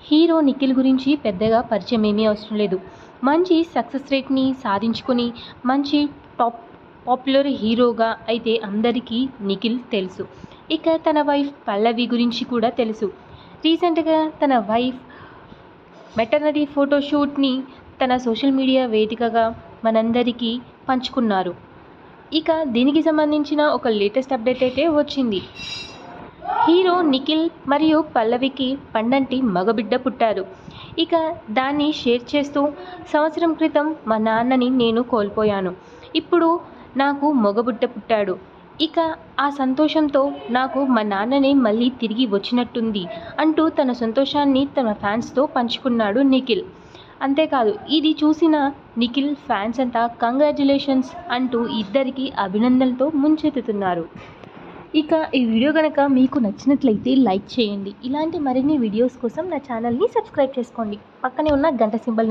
Hero Nikhil గురించి పెద్దగా పరిచయం ఏమీ అవసరం లేదు. మంచి సక్సెస్ రేట్‌ని సాధించుకొని, మంచి టాప్ పాపులర్ హీరోగా అయితే అందరికీ నిఖిల్ తెలుసు. ఇక తన వైఫ్ పల్లవి గురించి కూడా తెలుసు. రీసెంట్‌గా తన వైఫ్ మెటర్నిటీ ఫోటోషూట్‌ని తన సోషల్ మీడియా వేదికగా మనందరికీ పంచుకున్నారు. ఇక దీనికి సంబంధించిన ఒక లేటెస్ట్ అప్డేట్ అయితే వచ్చింది. హీరో నిఖిల్ మరియు పల్లవికి పండంటి మగబిడ్డ పుట్టారు. ఇక దాన్ని షేర్ చేస్తూ, సంవత్సరం క్రితం మా నాన్నని నేను కోల్పోయాను. ఇప్పుడు నాకు మగబిడ్డ పుట్టాడు. ఇక ఆ సంతోషంతో నాకు మా నాన్ననే మళ్ళీ తిరిగి వచ్చినట్టుంది అంటూ తన సంతోషాన్ని తన ఫ్యాన్స్‌తో పంచుకున్నాడు నిఖిల్. అంతేకాదు, ఇది చూసిన నిఖిల్ ఫ్యాన్స్ అంతా కంగ్రాచ్యులేషన్స్ అంటూ ఇద్దరికీ అభినందనలతో ముంచెత్తుతున్నారు. ఇక ఈ వీడియో గనక మీకు నచ్చినట్లయితే లైక్ చేయండి. ఇలాంటి మరిన్ని వీడియోస్ కోసం నా ఛానల్‌ని సబ్స్క్రైబ్ చేసుకోండి. పక్కనే ఉన్న గంట సింబల్